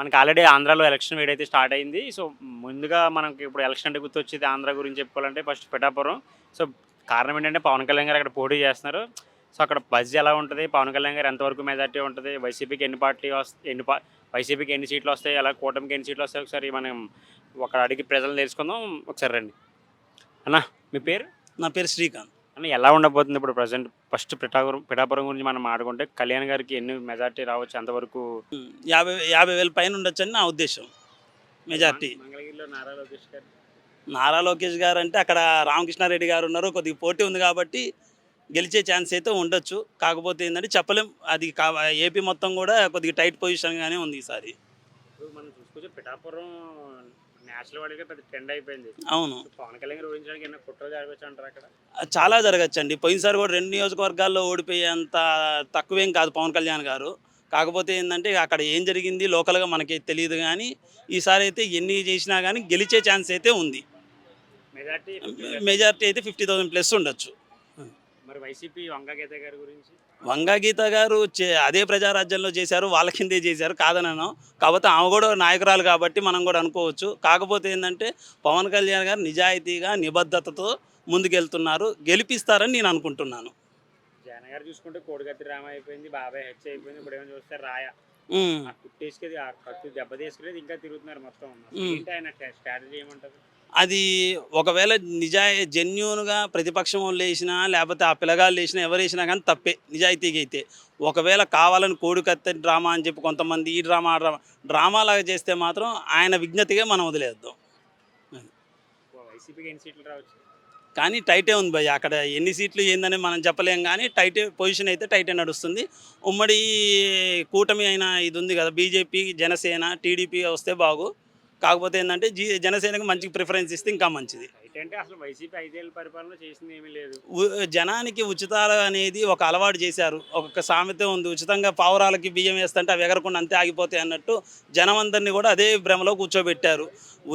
మనకి ఆల్రెడీ ఆంధ్రాలో election వేడైతే start అయింది. సో, ముందుగా మనకి ఇప్పుడు ఎలక్షన్ అంటే గుర్తొచ్చేది ఆంధ్ర గురించి చెప్పుకోవాలంటే ఫస్ట్ పిఠాపురం. సో, కారణం ఏంటంటే పవన్ కళ్యాణ్ గారు అక్కడ పోటీ చేస్తున్నారు. సో, అక్కడ బజ్ ఎలా ఉంటది? పవన్ కళ్యాణ్ గారు ఎంతవరకు మెజారిటీ ఉంటది? వైసీపీకి ఎన్ని పార్టీ వస్ ఎన్ని పా వైసీపీకి ఎన్ని సీట్లొస్తాయి? అలా కూటమికి ఎన్ని సీట్లొస్తాయి? ఒకసారి మనం అక్కడ అడిగి ప్రజలను తెలుసుకుందాం. ఒకసారి రండి. అన్న మీ పేరు? నా పేరు శ్రీకాంత్. అన్న ఎలా ఉండబోతుంది ఇప్పుడు ప్రెజెంట్ ఫస్ట్ పిఠాపురం గురించి మనం మాట్లాడుకుంటే కళ్యాణ్ గారికి ఎన్ని మెజారిటీ రావచ్చు? అంతవరకు 50,000 పైన ఉండొచ్చని నా ఉద్దేశం. మెజార్టీ మంగళగిరిలో నారా లోకేష్ గారు. నారా లోకేష్ గారు అంటే అక్కడ రామకృష్ణారెడ్డి గారు ఉన్నారు. కొద్దిగా పోటీ ఉంది కాబట్టి గెలిచే ఛాన్స్ అయితే ఉండొచ్చు. కాకపోతే ఏంటంటే చెప్పలేం. అది ఏపీ మొత్తం కూడా కొద్దిగా టైట్ పొజిషన్గానే ఉంది ఈసారి. ఇప్పుడు మనం చూసుకోవచ్చు పిఠాపురం నేషనల్ వాడిగా పెద్ద ట్రెండ్ అయిపోయింది. అవును, పవన్ కళ్యాణ్ గారు ఊహించడానికి ఏమైనా కుట్రలు జరగవచ్చు అంటారు అక్కడ? చాలా జరగచ్చండి. పోయినసారి కూడా 2 నియోజకవర్గాల్లో ఓడిపోయేంత తక్కువేం కాదు పవన్ కళ్యాణ్ గారు. కాకపోతే ఏంటంటే అక్కడ ఏం జరిగింది లోకల్గా మనకి తెలియదు. కానీ ఈసారి అయితే ఎన్ని చేసినా కానీ గెలిచే ఛాన్స్ అయితే ఉంది. మెజార్టీ మెజార్టీ అయితే 50,000 ప్లస్ ఉండొచ్చు. మరి వైసీపీ వంగ గీత గారి గురించి వంగా గీత గారు అదే ప్రజారాజ్యంలో చేశారు, వాళ్ళ కిందే చేశారు, కాదనను. కాకపోతే ఆమె కూడా నాయకురాలు కాబట్టి మనం కూడా అనుకోవచ్చు. కాకపోతే ఏంటంటే పవన్ కళ్యాణ్ గారు నిజాయితీగా నిబద్ధతతో ముందుకెళ్తున్నారు, గెలిపిస్తారని నేను అనుకుంటున్నాను. జగన్ గారు చూసుకుంటే కోడిగత్తి రామ అయిపోయింది, బాబాయ్ హెచ్ అయిపోయింది. ఇప్పుడు ఏమో చూస్తే రాయ ఉమ్, కుట్టేసుకేది ఆ కత్తి దెబ్బ తీసుకునేది ఇంకా తిరుగుతున్నారు మొత్తం. ఏంటి ఆయన స్ట్రాటజీ ఏమంటారు? అది ఒకవేళ జెన్యూన్గా ప్రతిపక్షం వాళ్ళు వేసినా లేకపోతే ఆ పిల్లగాళ్ళు వేసినా ఎవరు వేసినా కానీ తప్పే నిజాయితీగా అయితే. ఒకవేళ కావాలని కోడికత్తి డ్రామా అని చెప్పి కొంతమంది ఈ డ్రామా ఆ డ్రామా లాగా చేస్తే మాత్రం ఆయన విజ్ఞతగా మనం వదిలేద్దాం. వైసీపీకి ఎన్ని సీట్లు రావచ్చు? కానీ టైటే ఉంది భయ్య. అక్కడ ఎన్ని సీట్లు ఏందని మనం చెప్పలేం. కానీ టైటే పొజిషన్ అయితే టైటే నడుస్తుంది. ఉమ్మడి కూటమి అయిన ఇది ఉంది కదా, బీజేపీ జనసేన టీడీపీ వస్తే బాగు. కాకపోతే ఏంటంటే జనసేనకు మంచి ప్రిఫరెన్స్ ఇస్తే ఇంకా మంచిది. అంటే అసలు వైసీపీ 5 ఏళ్ళ పరిపాలన చేసింది ఏమీ లేదు. జనానికి ఉచితాలు అనేది ఒక అలవాటు చేశారు. ఒక సామెత ఉంది, ఉచితంగా పావురాలకి బియ్యం వేస్తుంటే అవి ఎగరకుండా అంతే ఆగిపోతాయి అన్నట్టు. జనమందరినీ కూడా అదే భ్రమలో కూర్చోబెట్టారు.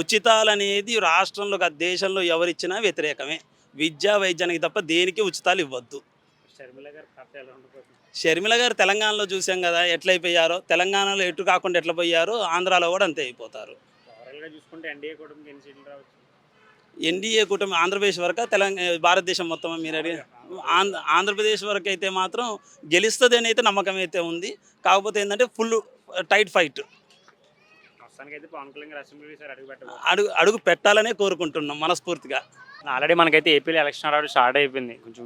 ఉచితాలు అనేది రాష్ట్రంలో దేశంలో ఎవరిచ్చినా వ్యతిరేకమే. విద్యా వైద్యానికి తప్ప దేనికి ఉచితాలు ఇవ్వద్దు. షర్మిల గారు ఖాతా ఎలా ఉండబోతుంది? షర్మిల గారు తెలంగాణలో చూసాం కదా ఎట్లయిపోయారో. తెలంగాణలో ఎటు కాకుండా ఎట్లా పోయారో ఆంధ్రాలో కూడా అంతే అయిపోతారు. ఓవరాల్గా చూసుకుంటే ఎన్డీఏ కూటమికి ఎన్ని సీట్లు రావచ్చు? ఎన్డీఏ కూటమి ఆంధ్రప్రదేశ్ వరకు భారతదేశం మొత్తం మీరు అడిగి ఆంధ్రప్రదేశ్ వరకు అయితే మాత్రం గెలుస్తుంది అని అయితే నమ్మకం అయితే ఉంది. కాకపోతే ఏంటంటే ఫుల్ టైట్ ఫైట్. ప్రస్తుతానికి అయితే పవన్ కళ్యాణ్ గారు అసెంబ్లీ సార్ అడుగు పెట్టాలనే కోరుకుంటున్నాం మనస్ఫూర్తిగా. ఆల్రెడీ మనకైతే ఏపీలో ఎలక్షన్ రావడం స్టార్ట్ అయిపోయింది. కొంచెం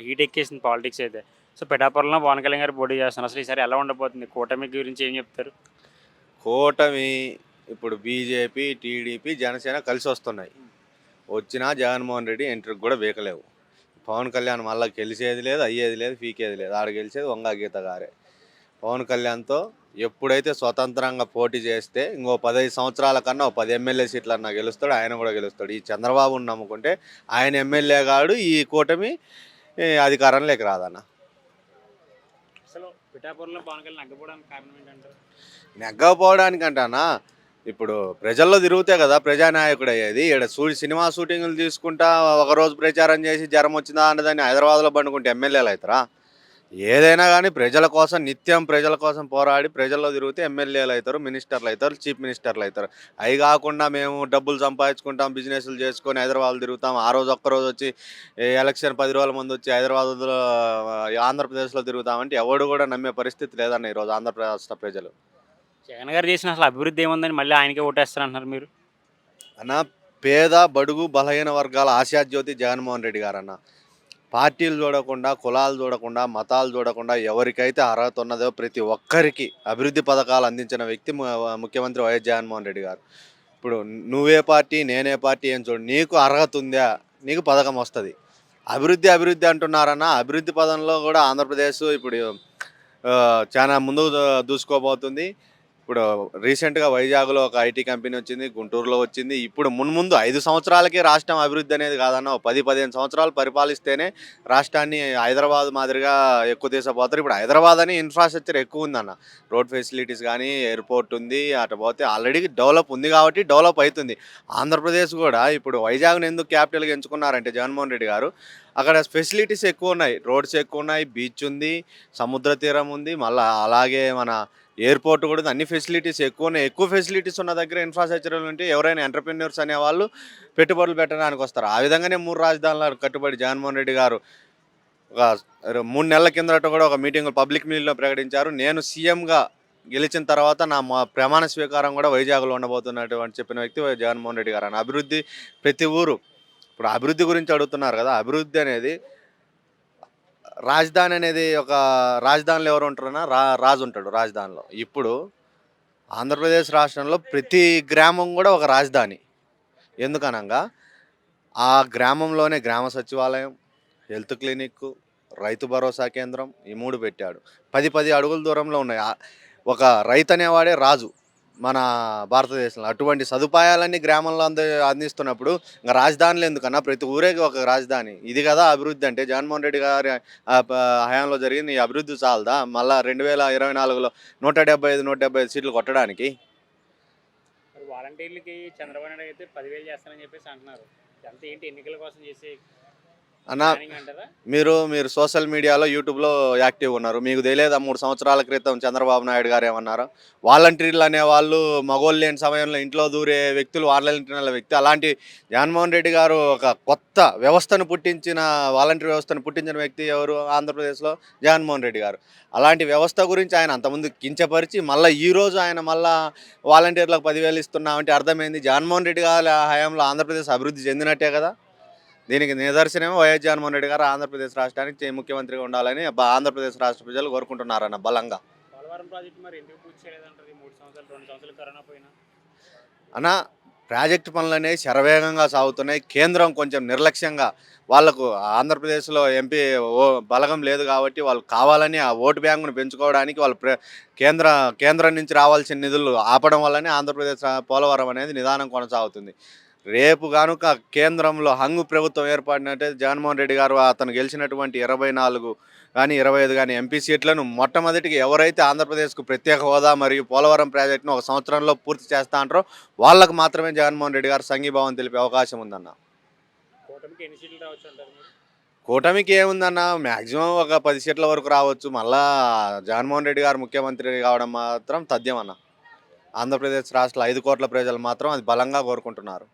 హీట్ ఎక్కేసింది పాలిటిక్స్ అయితే. సో పిఠాపురంలో పవన్ కళ్యాణ్ గారు పోటీ చేస్తున్నారు. అసలు ఈసారి ఎలా ఉండబోతుంది? కూటమి గురించి ఏం చెప్తారు? కూటమి ఇప్పుడు బీజేపీ, టీడీపీ, జనసేన కలిసి వస్తున్నాయి. వచ్చినా జగన్మోహన్ రెడ్డి ఎంట్రీకి కూడా వీకలేవు. పవన్ కళ్యాణ్ మళ్ళీ గెలిచేది లేదు, అయ్యేది లేదు, పీకేది లేదు. ఆడ గెలిచేది వంగా గీత గారే. పవన్ కళ్యాణ్తో ఎప్పుడైతే స్వతంత్రంగా పోటీ చేస్తే ఇంకో 15 సంవత్సరాల కన్నా 10 ఎమ్మెల్యే సీట్లన్నా గెలుస్తాడు, ఆయన కూడా గెలుస్తాడు. ఈ చంద్రబాబుని నమ్ముకుంటే ఆయన ఎమ్మెల్యే గాడు ఈ కూటమి అధికారంలోకి రాదన్న. అసలు పిఠాపురంలో పవన్ కళ్యాణ్ నగ్గపోవడానికి కారణం ఏంటంటారు? నెగ్గపోవడానికంటానా, ఇప్పుడు ప్రజల్లో తిరుగుతే కదా ప్రజానాయకుడు అయ్యేది. ఇక్కడ సినిమా షూటింగ్లు తీసుకుంటా ఒకరోజు ప్రచారం చేసి జ్వరం వచ్చిందా అన్నదాన్ని హైదరాబాద్లో పండుకుంటే ఎమ్మెల్యేలు అవుతారా? ఏదైనా కానీ ప్రజల కోసం నిత్యం ప్రజల కోసం పోరాడి ప్రజల్లో తిరిగితే ఎమ్మెల్యేలు అవుతారు, మినిస్టర్లు అవుతారు, చీఫ్ మినిస్టర్లు అవుతారు. అవి కాకుండా మేము డబ్బులు సంపాదించుకుంటాం, బిజినెస్లు చేసుకొని హైదరాబాద్ తిరుగుతాం. ఆ రోజు ఒక్కరోజు వచ్చి ఎలక్షన్ 10 రోజుల ముందు వచ్చి హైదరాబాద్లో ఆంధ్రప్రదేశ్లో తిరుగుతామంటే ఎవడు కూడా నమ్మే పరిస్థితి లేదన్న ఈరోజు ఆంధ్రప్రదేశ్ ప్రజలు. జగన్ గారు చేసిన అసలు అభివృద్ధి ఏముందని మళ్ళీ ఆయనకే ఓటేస్తారంటున్నారు మీరు? అన్న, పేద బడుగు బలహీన వర్గాల ఆశాజ్యోతి జగన్మోహన్ రెడ్డి గారు అన్న. పార్టీలు చూడకుండా, కులాలు చూడకుండా, మతాలు చూడకుండా ఎవరికైతే అర్హత ఉన్నదో ప్రతి ఒక్కరికి అభివృద్ధి పథకాలు అందించిన వ్యక్తి ముఖ్యమంత్రి వైఎస్ జగన్మోహన్ రెడ్డి గారు. ఇప్పుడు నువ్వే పార్టీ నేనే పార్టీ ఏం చూడు, నీకు అర్హత ఉందా నీకు పథకం వస్తుంది. అభివృద్ధి అభివృద్ధి అంటున్నారన్న, అభివృద్ధి పదంలో కూడా ఆంధ్రప్రదేశ్ ఇప్పుడు చాలా ముందుకు దూసుకోబోతుంది. ఇప్పుడు రీసెంట్గా వైజాగ్లో ఒక ఐటీ కంపెనీ వచ్చింది, గుంటూరులో వచ్చింది. ఇప్పుడు మున్ముందు 5 సంవత్సరాలకే రాష్ట్రం అభివృద్ధి అనేది కాదన్న, 10-15 సంవత్సరాలు పరిపాలిస్తేనే రాష్ట్రాన్ని హైదరాబాద్ మాదిరిగా ఎక్కువ తీసుకుపోతారు. ఇప్పుడు హైదరాబాద్ అని ఇన్ఫ్రాస్ట్రక్చర్ ఎక్కువ ఉందన్న. రోడ్ ఫెసిలిటీస్ కానీ, ఎయిర్పోర్ట్ ఉంది, అటు పోతే ఆల్రెడీ డెవలప్ ఉంది కాబట్టి డెవలప్ అవుతుంది. ఆంధ్రప్రదేశ్ కూడా ఇప్పుడు వైజాగ్ని ఎందుకు క్యాపిటల్గా ఎంచుకున్నారంటే జగన్మోహన్ రెడ్డి గారు, అక్కడ ఫెసిలిటీస్ ఎక్కువ ఉన్నాయి, రోడ్స్ ఎక్కువ ఉన్నాయి, బీచ్ ఉంది, సముద్ర తీరం ఉంది, మళ్ళీ అలాగే మన ఎయిర్పోర్ట్ కూడా ఉంది. అన్ని ఫెసిలిటీస్ ఎక్కువ ఉన్నాయి. ఎక్కువ ఫెసిలిటీస్ ఉన్న దగ్గర ఇన్ఫ్రాస్ట్రక్చర్ ఉంటే ఎవరైనా ఎంటర్‌ప్రెన్యూర్స్ అనేవాళ్ళు పెట్టుబడులు పెట్టడానికి వస్తారు. ఆ విధంగానే 3 రాజధానులకు కట్టుబడి జగన్మోహన్ రెడ్డి గారు ఒక 3 నెలల కిందట కూడా ఒక మీటింగ్ పబ్లిక్ మీట్‌లో ప్రకటించారు. నేను సీఎంగా గెలిచిన తర్వాత నా ప్రమాణ స్వీకారం కూడా వైజాగ్‌లో ఉండబోతున్నటువంటి చెప్పిన వ్యక్తి జగన్మోహన్ రెడ్డి గారు. అభివృద్ధి ప్రతి ఊరు ఇప్పుడు అభివృద్ధి గురించి అడుగుతున్నారు కదా! అభివృద్ధి అనేది రాజధాని అనేది ఒక రాజధానిలో ఎవరు ఉంటారన్నా రాజు ఉంటాడు రాజధానిలో. ఇప్పుడు ఆంధ్రప్రదేశ్ రాష్ట్రంలో ప్రతి గ్రామం కూడా ఒక రాజధాని. ఎందుకనంగా ఆ గ్రామంలోనే గ్రామ సచివాలయం, హెల్త్ క్లినిక్కు, రైతు భరోసా కేంద్రం ఈ 3 పెట్టాడు. 10 అడుగుల దూరంలో ఉన్నాయి. ఒక రైతు అనేవాడే రాజు మన భారతదేశంలో. అటువంటి సదుపాయాలన్నీ గ్రామంలో అందిస్తున్నప్పుడు ఇంక రాజధానులు ఎందుకన్నా ప్రతి ఊరేకి ఒక రాజధాని. ఇది కదా అభివృద్ధి అంటే. జగన్మోహన్ రెడ్డి గారి హయాంలో జరిగిన ఈ అభివృద్ధి చాలదా? మళ్ళా 2024లో 175, 175 సీట్లు కొట్టడానికి? మరి వాలంటీర్లకి చంద్రబాబు నాయుడు అయితే 10,000 చేస్తానని చెప్పేసి అంటున్నారు. ఇదంతా ఏంటి ఎన్నికల కోసం చేసే అన్న ప్లానింగ్ అంటారా? మీరు సోషల్ మీడియాలో, యూట్యూబ్‌లో యాక్టివ్ ఉన్నారు. మీకు తెలియదా 3 సంవత్సరాల క్రితం చంద్రబాబు నాయుడు గారు ఏమన్నారో? వాలంటీర్లు అనేవాళ్ళు మగోళ్ళు లేని సమయంలో ఇంట్లో దూరే వ్యక్తులు వాలంటీర్ల వ్యక్తి. అలాంటి జగన్మోహన్ రెడ్డి గారు ఒక కొత్త వ్యవస్థను పుట్టించిన వాలంటీర్ వ్యవస్థను పుట్టించిన వ్యక్తి ఎవరు ఆంధ్రప్రదేశ్‌లో? జగన్మోహన్ రెడ్డి గారు. అలాంటి వ్యవస్థ గురించి ఆయన అంతకుముందు కించపరిచి మళ్ళా ఈరోజు ఆయన మళ్ళా వాలంటీర్లకు 10,000 ఇస్తున్నామంటే అర్థమైంది జగన్మోహన్ రెడ్డి గారి హయాంలో ఆంధ్రప్రదేశ్ అభివృద్ధి చెందినట్టే కదా! దీనికి నిదర్శనమే వైఎస్ జగన్మోహన్ రెడ్డి గారు ఆంధ్రప్రదేశ్ రాష్ట్రానికి ముఖ్యమంత్రిగా ఉండాలని ఆంధ్రప్రదేశ్ రాష్ట్ర ప్రజలు కోరుకుంటున్నారన్న బలంగా. పోలవరం ప్రాజెక్ట్ మరి ఎందుకు పూర్తి చేయలేదంటారు? ఈ 3 సంవత్సరాలు 2 సంవత్సరాలు కరోనా పోయినా. అన్న ప్రాజెక్టు పనులనేవి శరవేగంగా సాగుతున్నాయి. కేంద్రం కొంచెం నిర్లక్ష్యంగా వాళ్ళకు ఆంధ్రప్రదేశ్లో ఎంపీ బలగం లేదు కాబట్టి వాళ్ళు కావాలని ఆ ఓటు బ్యాంకును పెంచుకోవడానికి వాళ్ళు కేంద్రం నుంచి రావాల్సిన నిధులు ఆపడం వల్లనే ఆంధ్రప్రదేశ్ పోలవరం అనేది నిదానం కొనసాగుతుంది. రేపు గనుక కేంద్రంలో హంగు ప్రభుత్వం ఏర్పడినట్టే జగన్మోహన్ రెడ్డి గారు అతను గెలిచినటువంటి 24 కానీ 25 కానీ ఎంపీ సీట్లను మొట్టమొదటిగా ఎవరైతే ఆంధ్రప్రదేశ్కు ప్రత్యేక హోదా మరియు పోలవరం ప్రాజెక్టును ఒక సంవత్సరంలో పూర్తి చేస్తా అంటారో వాళ్ళకు మాత్రమే జగన్మోహన్ రెడ్డి గారు సంఘీభావం తెలిపే అవకాశం ఉందన్న. కూటమికి ఎన్ని సీట్లు రావచ్చు అంటారు మీరు? కూటమికి ఏముందన్న మ్యాక్సిమం ఒక 10 సీట్ల వరకు రావచ్చు. మళ్ళా జగన్మోహన్ రెడ్డి గారు ముఖ్యమంత్రి కావడం మాత్రం తథ్యం అన్న. ఆంధ్రప్రదేశ్ రాష్ట్ర 5 కోట్ల ప్రజలు మాత్రం అది బలంగా కోరుకుంటున్నారు.